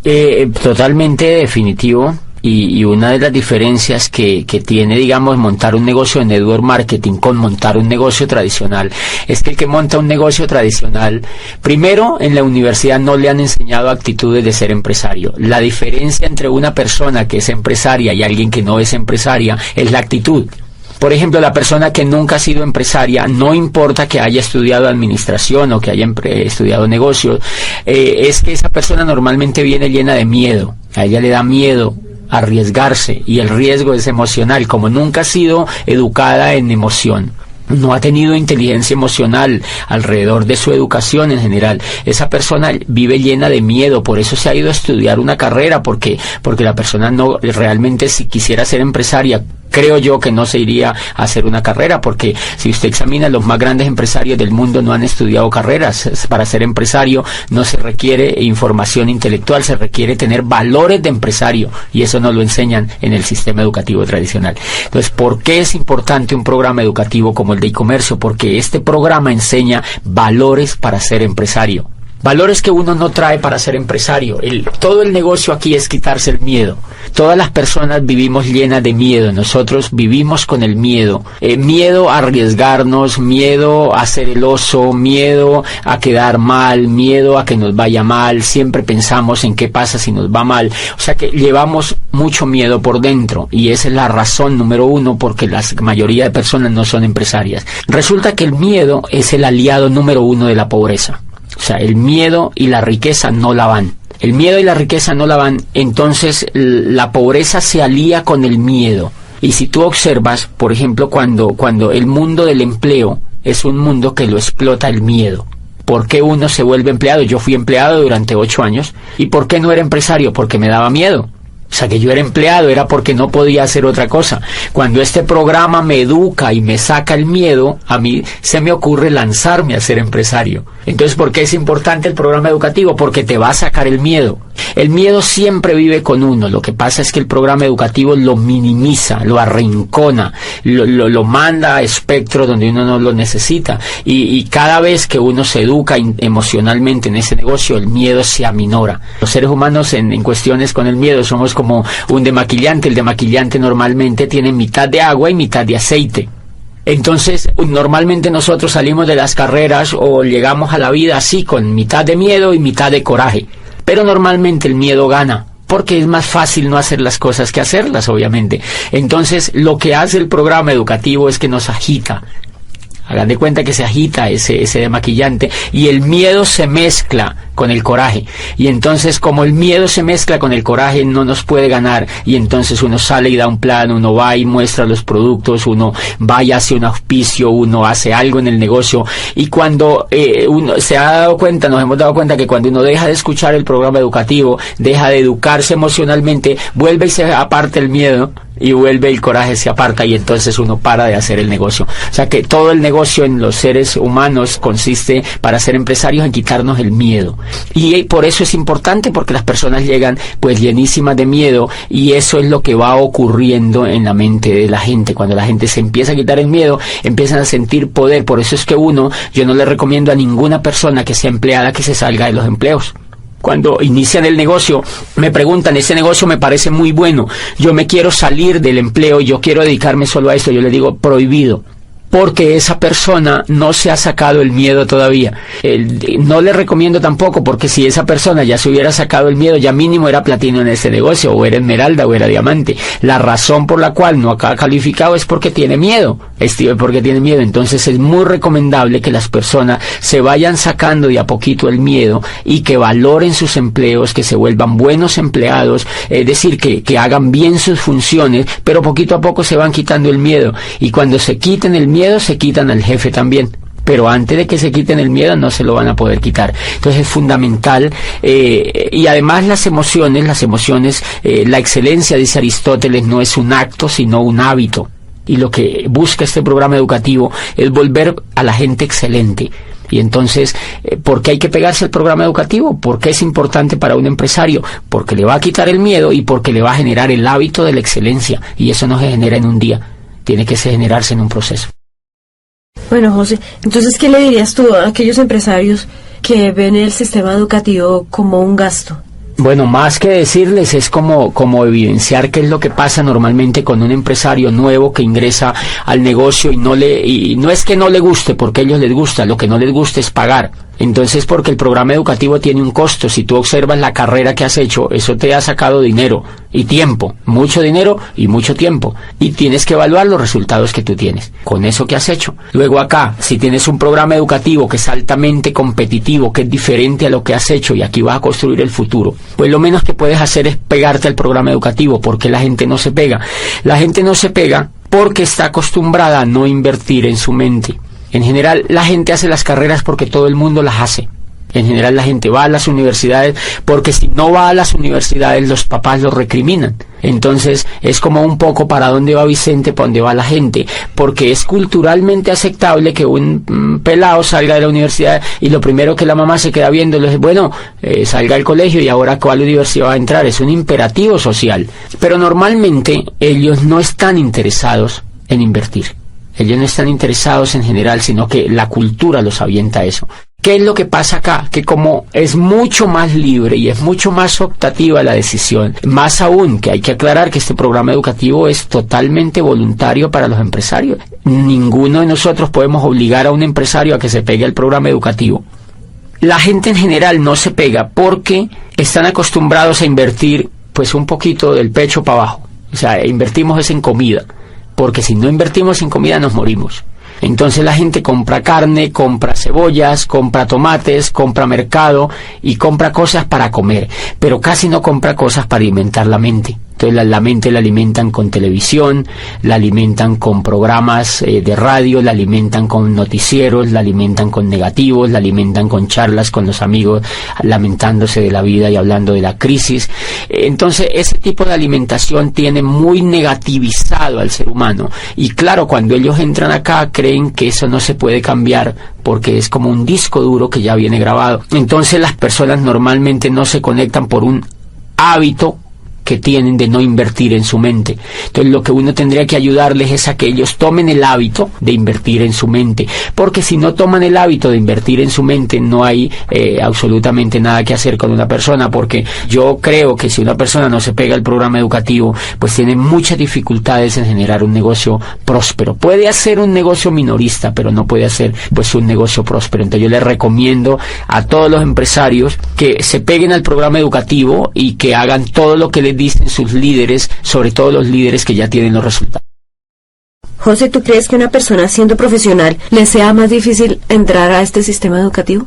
totalmente definitivo. Y una de las diferencias que tiene, digamos, montar un negocio de network marketing con montar un negocio tradicional, es que el que monta un negocio tradicional, primero, en la universidad no le han enseñado actitudes de ser empresario. La diferencia entre una persona que es empresaria y alguien que no es empresaria es la actitud. Por ejemplo, la persona que nunca ha sido empresaria, no importa que haya estudiado administración o que haya estudiado negocios, es que esa persona normalmente viene llena de miedo. A ella le da miedo arriesgarse, y el riesgo es emocional. Como nunca ha sido educada en emoción, no ha tenido inteligencia emocional alrededor de su educación en general, esa persona vive llena de miedo. Por eso se ha ido a estudiar una carrera, porque la persona no realmente, si quisiera ser empresaria, creo yo que no se iría a hacer una carrera, porque si usted examina, los más grandes empresarios del mundo no han estudiado carreras. Para ser empresario no se requiere información intelectual, se requiere tener valores de empresario, y eso no lo enseñan en el sistema educativo tradicional. Entonces, ¿por qué es importante un programa educativo como el de e-comercio? Porque este programa enseña valores para ser empresario. Valores que uno no trae para ser empresario. Todo el negocio aquí es quitarse el miedo. Todas las personas vivimos llenas de miedo. Nosotros vivimos con el miedo. Miedo a arriesgarnos, miedo a ser el oso, miedo a quedar mal, miedo a que nos vaya mal. Siempre pensamos en qué pasa si nos va mal. O sea que llevamos mucho miedo por dentro, y esa es la razón número uno porque la mayoría de personas no son empresarias. Resulta que el miedo es el aliado número uno de la pobreza. O sea, el miedo y la riqueza no la van. El miedo y la riqueza no la van. Entonces la pobreza se alía con el miedo. Y si tú observas, por ejemplo, cuando el mundo del empleo es un mundo que lo explota el miedo. ¿Por qué uno se vuelve empleado? Yo fui empleado durante 8 años. ¿Y por qué no era empresario? Porque me daba miedo. O sea, que yo era empleado era porque no podía hacer otra cosa. Cuando este programa me educa y me saca el miedo, a mí se me ocurre lanzarme a ser empresario. Entonces, ¿por qué es importante el programa educativo? Porque te va a sacar el miedo. El miedo siempre vive con uno. Lo que pasa es que el programa educativo lo minimiza, lo arrincona, lo manda a espectros donde uno no lo necesita. Y cada vez que uno se educa emocionalmente en ese negocio, el miedo se aminora. Los seres humanos en cuestiones con el miedo somos como un demaquillante. El demaquillante normalmente tiene mitad de agua y mitad de aceite. Entonces, normalmente nosotros salimos de las carreras o llegamos a la vida así, con mitad de miedo y mitad de coraje. Pero normalmente el miedo gana, porque es más fácil no hacer las cosas que hacerlas, obviamente. Entonces, lo que hace el programa educativo es que nos agita. Hagan de cuenta que se agita ese demaquillante y el miedo se mezcla con el coraje. Y entonces, como el miedo se mezcla con el coraje, no nos puede ganar. Y entonces uno sale y da un plan, uno va y muestra los productos, uno va y hace un auspicio, uno hace algo en el negocio. Y cuando uno se ha dado cuenta, nos hemos dado cuenta que cuando uno deja de escuchar el programa educativo, deja de educarse emocionalmente, vuelve y se aparta el miedo. Y vuelve el coraje, se aparta y entonces uno para de hacer el negocio. O sea que todo el negocio en los seres humanos consiste, para ser empresarios, en quitarnos el miedo. Y por eso es importante, porque las personas llegan pues llenísimas de miedo y eso es lo que va ocurriendo en la mente de la gente. Cuando la gente se empieza a quitar el miedo, empiezan a sentir poder. Por eso es que yo no le recomiendo a ninguna persona que sea empleada que se salga de los empleos. Cuando inician el negocio, me preguntan, ese negocio me parece muy bueno, yo me quiero salir del empleo, yo quiero dedicarme solo a esto. Yo le digo, prohibido, porque esa persona no se ha sacado el miedo todavía. No le recomiendo tampoco, porque si esa persona ya se hubiera sacado el miedo, ya mínimo era platino en ese negocio, o era esmeralda, o era diamante. La razón por la cual no ha calificado es porque tiene miedo, Entonces es muy recomendable que las personas se vayan sacando de a poquito el miedo y que valoren sus empleos, que se vuelvan buenos empleados, es decir, que hagan bien sus funciones, pero poquito a poco se van quitando el miedo. Y cuando se quiten el miedo, se quitan al jefe también. Pero antes de que se quiten el miedo no se lo van a poder quitar. Entonces es fundamental, y además las emociones, la excelencia, dice Aristóteles, no es un acto sino un hábito. Y lo que busca este programa educativo es volver a la gente excelente. Y entonces, ¿por qué hay que pegarse al programa educativo? ¿Por qué es importante para un empresario? Porque le va a quitar el miedo y porque le va a generar el hábito de la excelencia. Y eso no se genera en un día, tiene que generarse en un proceso. Bueno, José, entonces, ¿qué le dirías tú a aquellos empresarios que ven el sistema educativo como un gasto? Bueno, más que decirles, es como evidenciar qué es lo que pasa normalmente con un empresario nuevo que ingresa al negocio y no es que no le guste, porque a ellos les gusta, lo que no les gusta es pagar. Entonces, porque el programa educativo tiene un costo. Si tú observas la carrera que has hecho, eso te ha sacado dinero y tiempo, mucho dinero y mucho tiempo, y tienes que evaluar los resultados que tú tienes con eso que has hecho. Luego acá, si tienes un programa educativo que es altamente competitivo, que es diferente a lo que has hecho y aquí vas a construir el futuro, pues lo menos que puedes hacer es pegarte al programa educativo. Porque la gente no se pega. La gente no se pega porque está acostumbrada a no invertir en su mente. En general, la gente hace las carreras porque todo el mundo las hace. En general, la gente va a las universidades porque si no va a las universidades, los papás los recriminan. Entonces, es como un poco para dónde va Vicente, para dónde va la gente. Porque es culturalmente aceptable que un pelado salga de la universidad y lo primero que la mamá se queda viendo es, bueno, salga del colegio y ahora ¿cuál universidad va a entrar? Es un imperativo social. Pero normalmente, ellos no están interesados en invertir. Ellos no están interesados en general, sino que la cultura los avienta a eso. ¿Qué es lo que pasa acá? Que como es mucho más libre y es mucho más optativa la decisión, más aún que hay que aclarar que este programa educativo es totalmente voluntario para los empresarios. Ninguno de nosotros podemos obligar a un empresario a que se pegue al programa educativo. La gente en general no se pega porque están acostumbrados a invertir pues un poquito del pecho para abajo. O sea, invertimos es en comida. Porque si no invertimos en comida nos morimos. Entonces la gente compra carne, compra cebollas, compra tomates, compra mercado y compra cosas para comer, pero casi no compra cosas para alimentar la mente. Entonces Entonces la mente la alimentan con televisión, la alimentan con programas de radio, la alimentan con noticieros, la alimentan con negativos, la alimentan con charlas con los amigos, lamentándose de la vida y hablando de la crisis. Entonces ese tipo de alimentación tiene muy negativizado al ser humano, y claro, cuando ellos entran acá creen que eso no se puede cambiar porque es como un disco duro que ya viene grabado. Entonces las personas normalmente no se conectan por un hábito que tienen de no invertir en su mente. Entonces lo que uno tendría que ayudarles es a que ellos tomen el hábito de invertir en su mente, porque si no toman el hábito de invertir en su mente no hay absolutamente nada que hacer con una persona, porque yo creo que si una persona no se pega al programa educativo, pues tiene muchas dificultades en generar un negocio próspero. Puede hacer un negocio minorista, pero no puede hacer pues un negocio próspero. Entonces yo les recomiendo a todos los empresarios que se peguen al programa educativo y que hagan todo lo que les dicen sus líderes, sobre todo los líderes que ya tienen los resultados. José, ¿tú crees que una persona siendo profesional le sea más difícil entrar a este sistema educativo?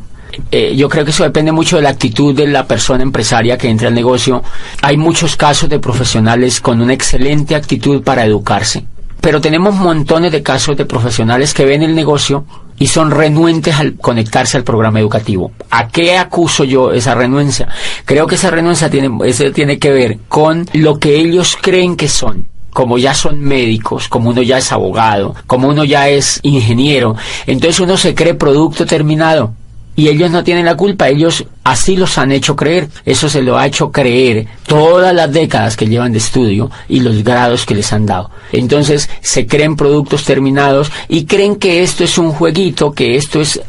Yo creo que eso depende mucho de la actitud de la persona empresaria que entra al negocio. Hay muchos casos de profesionales con una excelente actitud para educarse, pero tenemos montones de casos de profesionales que ven el negocio y son renuentes al conectarse al programa educativo. ¿A qué acuso yo esa renuencia? Creo que esa renuncia tiene que ver con lo que ellos creen que son. Como ya son médicos, como uno ya es abogado, como uno ya es ingeniero, entonces uno se cree producto terminado. Y ellos no tienen la culpa, ellos así los han hecho creer. Eso se lo ha hecho creer todas las décadas que llevan de estudio y los grados que les han dado. Entonces se creen productos terminados y creen que esto es un jueguito, que esto es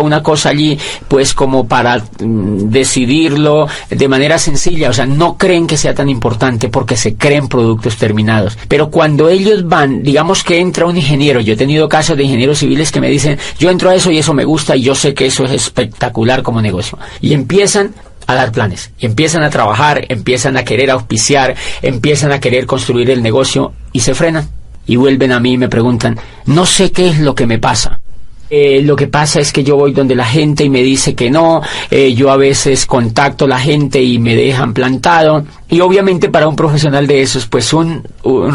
una cosa allí pues como para decidirlo de manera sencilla. O sea, no creen que sea tan importante porque se creen productos terminados. Pero cuando ellos van, digamos que entra un ingeniero, yo he tenido casos de ingenieros civiles que me dicen, yo entro a eso y eso me gusta y yo sé que eso es espectacular como negocio, y empiezan a dar planes, empiezan a trabajar, empiezan a querer auspiciar, empiezan a querer construir el negocio y se frenan y vuelven a mí y me preguntan, no sé qué es lo que me pasa. Lo que pasa es que yo voy donde la gente y me dice que no, yo a veces contacto a la gente y me dejan plantado, y obviamente para un profesional de esos pues un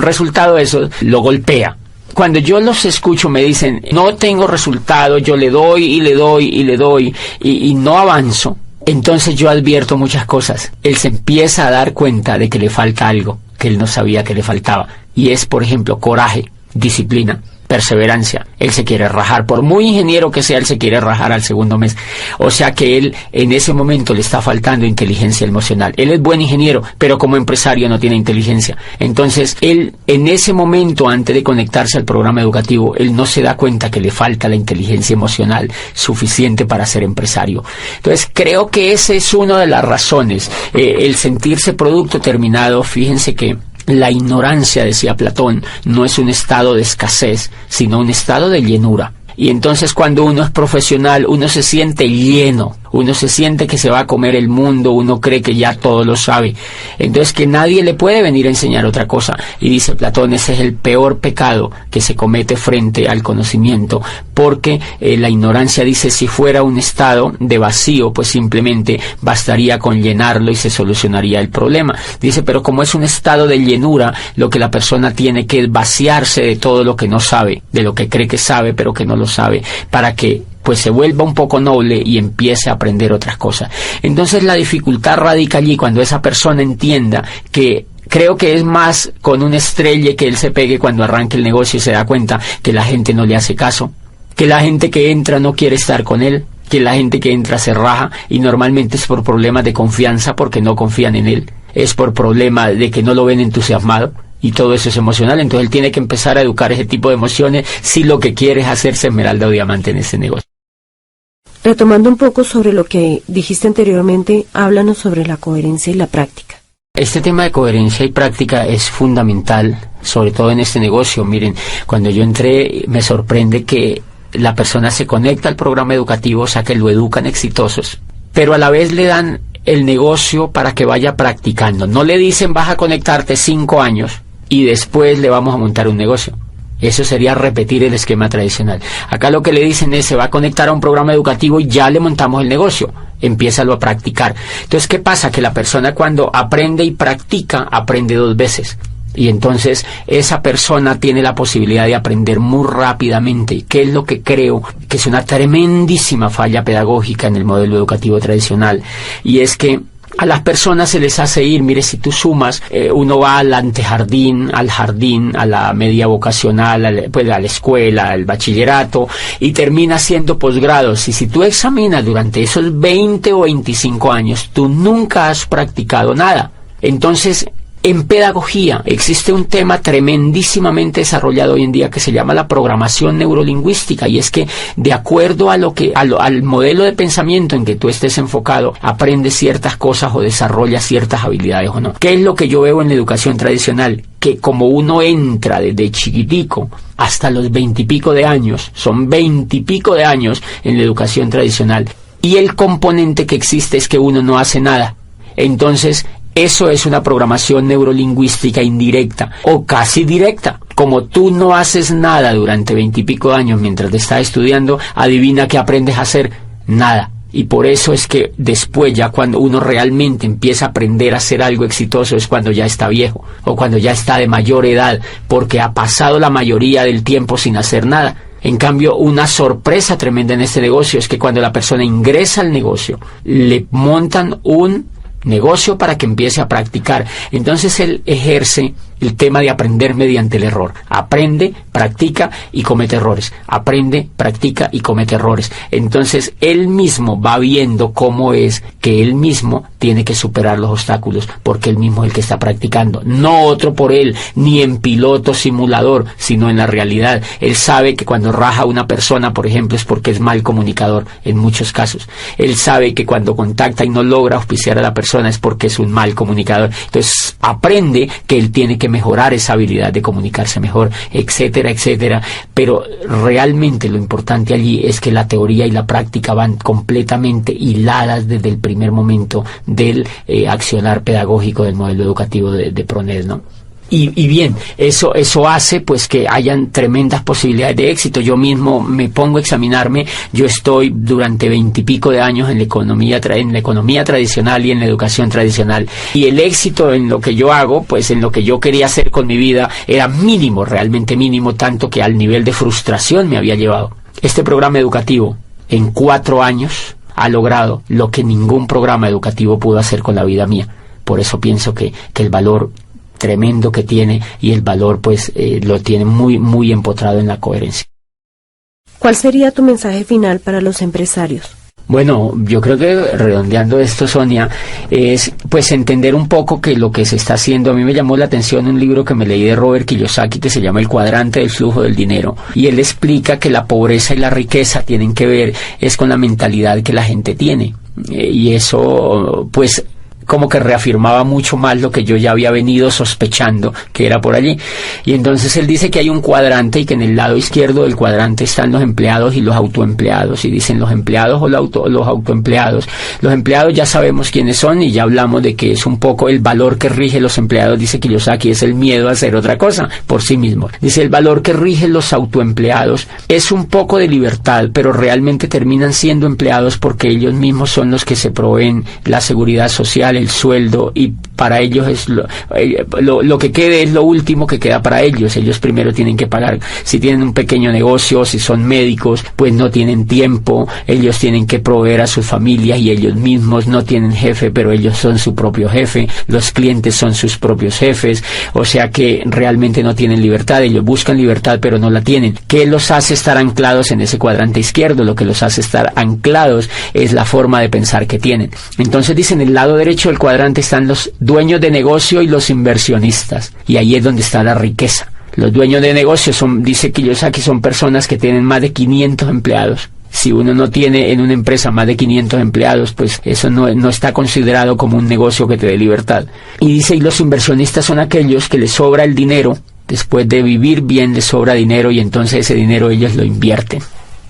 resultado de eso lo golpea. Cuando yo los escucho me dicen, no tengo resultado, yo le doy y le doy y le doy y no avanzo, entonces yo advierto muchas cosas. Él se empieza a dar cuenta de que le falta algo que él no sabía que le faltaba, y es, por ejemplo, coraje, disciplina, perseverancia. Él se quiere rajar, por muy ingeniero que sea, él se quiere rajar al segundo mes. O sea que él en ese momento le está faltando inteligencia emocional. Él es buen ingeniero, pero como empresario no tiene inteligencia. Entonces él en ese momento, antes de conectarse al programa educativo, él no se da cuenta que le falta la inteligencia emocional suficiente para ser empresario. Entonces creo que esa es una de las razones, el sentirse producto terminado. Fíjense que la ignorancia, decía Platón, no es un estado de escasez, sino un estado de llenura. Y entonces cuando uno es profesional, uno se siente lleno, uno se siente que se va a comer el mundo, uno cree que ya todo lo sabe. Entonces que nadie le puede venir a enseñar otra cosa. Y dice Platón, ese es el peor pecado que se comete frente al conocimiento, porque la ignorancia, dice, si fuera un estado de vacío, pues simplemente bastaría con llenarlo y se solucionaría el problema. Dice, pero como es un estado de llenura, lo que la persona tiene que es vaciarse de todo lo que no sabe, de lo que cree que sabe, pero que no lo sabe, para que pues se vuelva un poco noble y empiece a aprender otras cosas. Entonces la dificultad radica allí cuando esa persona entienda que, creo que es más con un estrelle que él se pegue cuando arranque el negocio y se da cuenta que la gente no le hace caso, que la gente que entra no quiere estar con él, que la gente que entra se raja, y normalmente es por problemas de confianza porque no confían en él, es por problema de que no lo ven entusiasmado. Y todo eso es emocional, entonces él tiene que empezar a educar ese tipo de emociones si lo que quiere es hacerse esmeralda o diamante en ese negocio. Retomando un poco sobre lo que dijiste anteriormente, háblanos sobre la coherencia y la práctica. Este tema de coherencia y práctica es fundamental, sobre todo en este negocio. Miren, cuando yo entré me sorprende que la persona se conecta al programa educativo, o sea que lo educan exitosos, pero a la vez le dan el negocio para que vaya practicando. No le dicen vas a conectarte 5 años y después le vamos a montar un negocio. Eso sería repetir el esquema tradicional. Acá lo que le dicen es, se va a conectar a un programa educativo y ya le montamos el negocio. empiézalo a practicar. Entonces, ¿qué pasa? Que la persona cuando aprende y practica, aprende 2 veces. Y entonces esa persona tiene la posibilidad de aprender muy rápidamente, que es lo que creo que es una tremendísima falla pedagógica en el modelo educativo tradicional. Y es que a las personas se les hace ir, mire, si tú sumas, uno va al antejardín, al jardín, a la media vocacional, a la escuela, al bachillerato, y termina haciendo posgrados. Y si tú examinas durante esos 20 o 25 años, tú nunca has practicado nada. Entonces, en pedagogía existe un tema tremendísimamente desarrollado hoy en día que se llama la programación neurolingüística, y es que de acuerdo a al modelo de pensamiento en que tú estés enfocado, aprendes ciertas cosas o desarrollas ciertas habilidades o no. ¿Qué es lo que yo veo en la educación tradicional? Que como uno entra desde chiquitico hasta los 20 y pico de años, son 20 y pico de años en la educación tradicional, y el componente que existe es que uno no hace nada. Entonces, eso es una programación neurolingüística indirecta o casi directa. Como tú no haces nada durante 20 y pico de años mientras te estás estudiando, adivina qué aprendes a hacer. Nada. Y por eso es que después, ya cuando uno realmente empieza a aprender a hacer algo exitoso, es cuando ya está viejo o cuando ya está de mayor edad, porque ha pasado la mayoría del tiempo sin hacer nada. En cambio, una sorpresa tremenda en este negocio es que cuando la persona ingresa al negocio, le montan un negocio para que empiece a practicar. Entonces él ejerce el tema de aprender mediante el error. Aprende, practica y comete errores. Aprende, practica y comete errores. Entonces él mismo va viendo cómo es que él mismo tiene que superar los obstáculos, porque él mismo es el que está practicando. No otro por él, ni en piloto simulador, sino en la realidad. Él sabe que cuando raja a una persona, por ejemplo, es porque es mal comunicador, en muchos casos. Él sabe que cuando contacta y no logra auspiciar a la persona es porque es un mal comunicador. Entonces aprende que él tiene que mejorar esa habilidad de comunicarse mejor, etcétera, etcétera. Pero realmente lo importante allí es que la teoría y la práctica van completamente hiladas desde el primer momento del accionar pedagógico del modelo educativo de PRONED, ¿no? Y bien, eso hace pues que hayan tremendas posibilidades de éxito. Yo mismo me pongo a examinarme. Yo estoy durante 20 y pico de años en la economía tradicional y en la educación tradicional, y el éxito en lo que yo hago, pues en lo que yo quería hacer con mi vida, era mínimo, realmente mínimo, tanto que al nivel de frustración me había llevado. Este programa educativo en 4 años ha logrado lo que ningún programa educativo pudo hacer con la vida mía. Por eso pienso que el valor tremendo que tiene, y el valor pues lo tiene muy, muy empotrado en la coherencia. ¿Cuál sería tu mensaje final para los empresarios? Bueno, yo creo que redondeando esto, Sonia, es pues entender un poco que lo que se está haciendo. A mí me llamó la atención un libro que me leí de Robert Kiyosaki que se llama El cuadrante del flujo del dinero, y él explica que la pobreza y la riqueza tienen que ver es con la mentalidad que la gente tiene, y eso pues como que reafirmaba mucho más lo que yo ya había venido sospechando que era por allí. Y entonces él dice que hay un cuadrante y que en el lado izquierdo del cuadrante están los empleados y los autoempleados, y dicen los empleados o los autoempleados. Los empleados ya sabemos quiénes son y ya hablamos de que es un poco el valor que rige los empleados, dice Kiyosaki, es el miedo a hacer otra cosa por sí mismo. Dice el valor que rige los autoempleados es un poco de libertad, pero realmente terminan siendo empleados porque ellos mismos son los que se proveen la seguridad social, el sueldo, y para ellos es lo que quede es lo último que queda para ellos. Ellos primero tienen que pagar. Si tienen un pequeño negocio, si son médicos, pues no tienen tiempo, ellos tienen que proveer a sus familias, y ellos mismos no tienen jefe, pero ellos son su propio jefe. Los clientes son sus propios jefes, o sea que realmente no tienen libertad. Ellos buscan libertad pero no la tienen. ¿Qué los hace estar anclados en ese cuadrante izquierdo? Lo que los hace estar anclados es la forma de pensar que tienen. Entonces dicen, en el lado derecho del cuadrante están los dueños de negocio y los inversionistas, y ahí es donde está la riqueza. Los dueños de negocio son, dice Kiyosaki, son personas que tienen más de 500 empleados. Si uno no tiene en una empresa más de 500 empleados, pues eso no está considerado como un negocio que te dé libertad. Y dice, y los inversionistas son aquellos que les sobra el dinero, después de vivir bien les sobra dinero, y entonces ese dinero ellos lo invierten.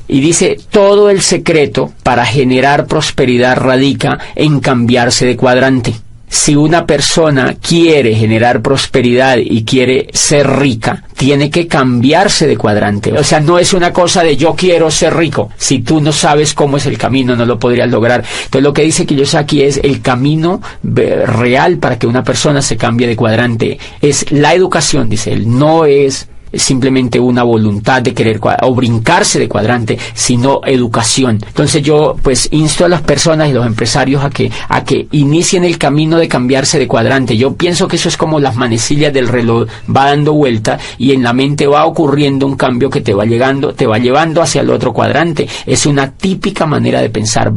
Y dice, todo el secreto para generar prosperidad radica en cambiarse de cuadrante. Si una persona quiere generar prosperidad y quiere ser rica, tiene que cambiarse de cuadrante. O sea, no es una cosa de yo quiero ser rico. Si tú no sabes cómo es el camino, no lo podrías lograr. Entonces, lo que dice Kiyosaki es el camino real para que una persona se cambie de cuadrante. Es la educación, dice él. No es simplemente una voluntad de querer o brincarse de cuadrante, sino educación. Entonces yo pues insto a las personas y los empresarios a que inicien el camino de cambiarse de cuadrante. Yo pienso que eso es como las manecillas del reloj, va dando vuelta y en la mente va ocurriendo un cambio que te va llevando hacia el otro cuadrante. Es una típica manera de pensar.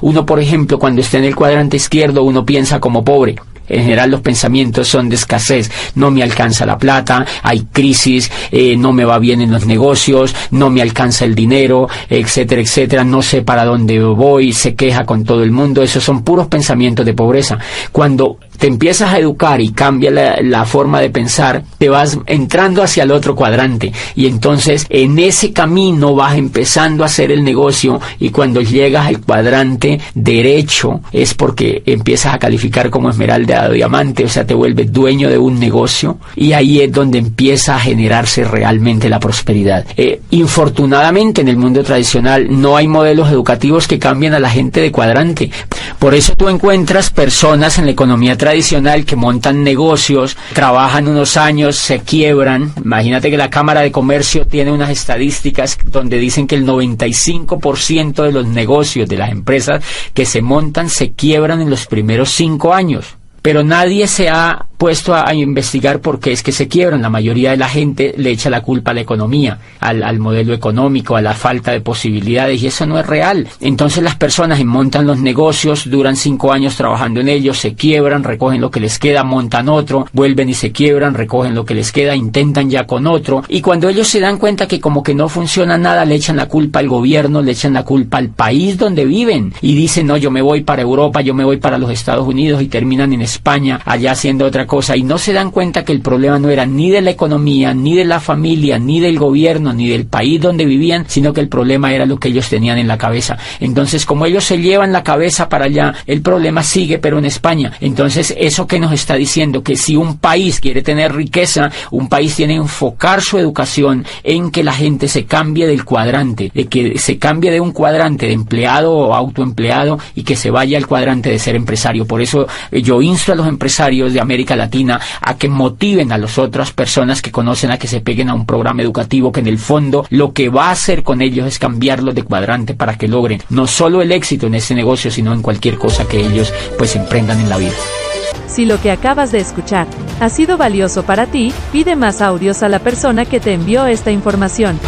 Uno, por ejemplo, cuando está en el cuadrante izquierdo, uno piensa como pobre. En general los pensamientos son de escasez, no me alcanza la plata, hay crisis, no me va bien en los negocios, no me alcanza el dinero, etcétera, etcétera, no sé para dónde voy, se queja con todo el mundo. Esos son puros pensamientos de pobreza. Cuando te empiezas a educar y cambia la forma de pensar, te vas entrando hacia el otro cuadrante y entonces en ese camino vas empezando a hacer el negocio, y cuando llegas al cuadrante derecho es porque empiezas a calificar como esmeralda o diamante, o sea, te vuelves dueño de un negocio y ahí es donde empieza a generarse realmente la prosperidad. Infortunadamente en el mundo tradicional no hay modelos educativos que cambien a la gente de cuadrante. Por eso tú encuentras personas en la economía tradicional que montan negocios, trabajan unos años, se quiebran. Imagínate que la Cámara de Comercio tiene unas estadísticas donde dicen que el 95% de los negocios de las empresas que se montan se quiebran en los primeros 5 años. Pero nadie se ha puesto a investigar por qué es que se quiebran. La mayoría de la gente le echa la culpa a la economía, al modelo económico, a la falta de posibilidades, y eso no es real. Entonces las personas montan los negocios, duran 5 años trabajando en ellos, se quiebran, recogen lo que les queda, montan otro, vuelven y se quiebran, recogen lo que les queda, intentan ya con otro, y cuando ellos se dan cuenta que como que no funciona nada, le echan la culpa al gobierno, le echan la culpa al país donde viven, y dicen, no, yo me voy para Europa, yo me voy para los Estados Unidos, y terminan en España, allá haciendo otra cosa, y no se dan cuenta que el problema no era ni de la economía, ni de la familia, ni del gobierno, ni del país donde vivían, sino que el problema era lo que ellos tenían en la cabeza. Entonces, como ellos se llevan la cabeza para allá, el problema sigue, pero en España. Entonces, ¿eso qué nos está diciendo? Que si un país quiere tener riqueza, un país tiene que enfocar su educación en que la gente se cambie del cuadrante, de que se cambie de un cuadrante de empleado o autoempleado y que se vaya al cuadrante de ser empresario. Por eso yo insto a los empresarios de América Latina a que motiven a las otras personas que conocen a que se peguen a un programa educativo que en el fondo lo que va a hacer con ellos es cambiarlos de cuadrante para que logren no solo el éxito en ese negocio, sino en cualquier cosa que ellos pues emprendan en la vida. Si lo que acabas de escuchar ha sido valioso para ti, pide más audios a la persona que te envió esta información.